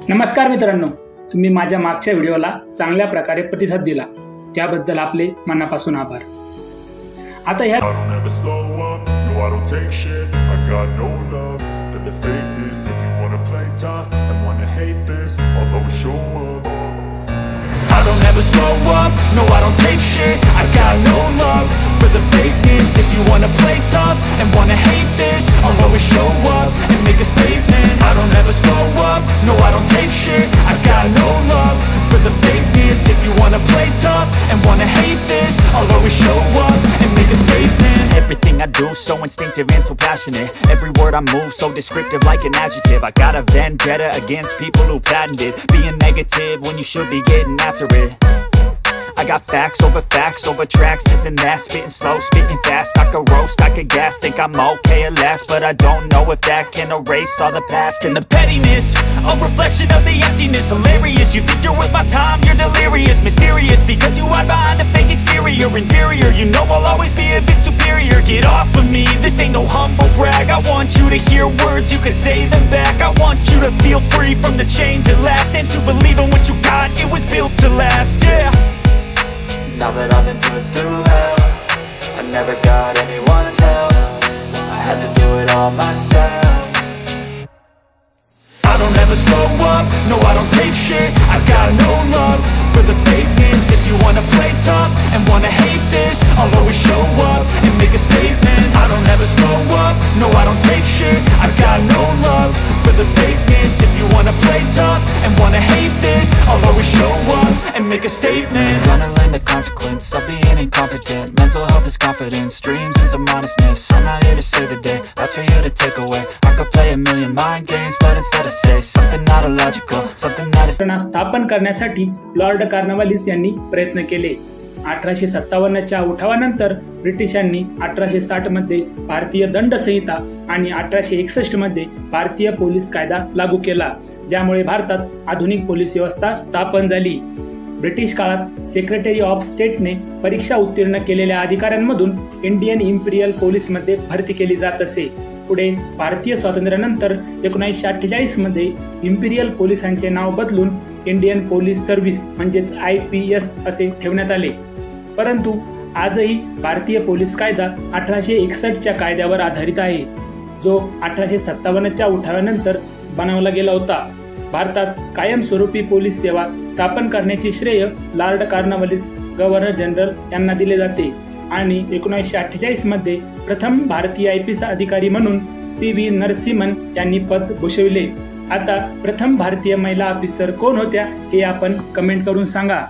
नमस्कार मित्रांनो, तुम्ही माझ्या मागच्या व्हिडिओला चांगल्या प्रकारे प्रतिसाद दिला त्याबद्दल आपले मनापासून आभार। आता ह्या I don't ever slow up, no I don't take shit. I got no love for the fakeness. If you wanna play tough and wanna hate this, I'll always show up and make a statement. I don't ever slow up, no I don't take shit. I got no love for the fakeness. If you wanna play tough and wanna hate this, I'll always show up and make a statement. Everything I do so instinctive and so passionate. Every word I move so descriptive like an adjective. I got a vendetta against people who patented being negative when you should be getting after it. I got facts over tracks, this and that. Spitting slow, spitting fast. I could roast, I could gas. Think I'm okay at last, but I don't know if that can erase all the past. And the pettiness, a reflection of the emptiness. Hilarious, you think you're worth my time, you're delirious. Mysterious, because you hide behind a fake exterior. Inferior, you know I'll always be a bit superior. Get off of me, this ain't no humble brag. I want you to hear words, you can say them back. I want you to feel free from the chains at last, and to believe in what you got, it was built to last, yeah. Now that I've been put through hell, I never got anyone's help. I had to do it all myself. I don't ever slow up, no I don't take shit. I got no love for the fakeness. If you wanna play tough and wanna hate this, I'll always show up and make a statement. I don't ever slow up, no I don't take shit. I got no love for the fakeness. If you wanna play tough and wanna hate this, I'll always show up and make a statement. Gonna learn the consequence of being incompetent. Mental health is confidence, dreams and some honestness. I'm not here to save the day, that's for you to take away. I could play a million mind games, but instead I say something not illogical, something that is स्थापन करण्यासाठी Lord Cornwallis यांनी प्रयत्न केले। 1857च्या उठावानंतर ब्रिटिशांनी 1860 मध्ये भारतीय दंड संहिता आणि 1861 मध्ये भारतीय पोलीस कायदा लागू केला, ज्यामुळे भारतात आधुनिक पोलीस व्यवस्था स्थापन झाली। ब्रिटिश काळात सेक्रेटरी ऑफ स्टेटने परीक्षा उत्तीर्ण केलेल्या अधिकाऱ्यांमधून इंडियन इम्पिरियल पोलीसमध्ये भरती केली जात असे। पुढे भारतीय स्वातंत्र्यानंतर 1948 मध्ये इम्पिरियल पोलिसांचे नाव बदलून इंडियन पोलीस सर्व्हिस म्हणजेच IPS असे ठेवण्यात आले। परंतु आजही भारतीय पोलीस कायदा 1861च्या कायद्यावर आधारित आहे, जो 1857च्या उठावानंतर बनवला गेला होता। भारतात कायमस्वरूपी पोलीस सेवा स्थापन करण्याचे श्रेय लॉर्ड कॉर्नवालिस गव्हर्नर जनरल यांना दिले जाते आणि 1948 मध्ये प्रथम भारतीय IPS अधिकारी म्हणून CV नरसिम्हन यांनी पद भूषविले। आता प्रथम भारतीय महिला ऑफिसर कोण होत्या हे आपण कमेंट करून सांगा।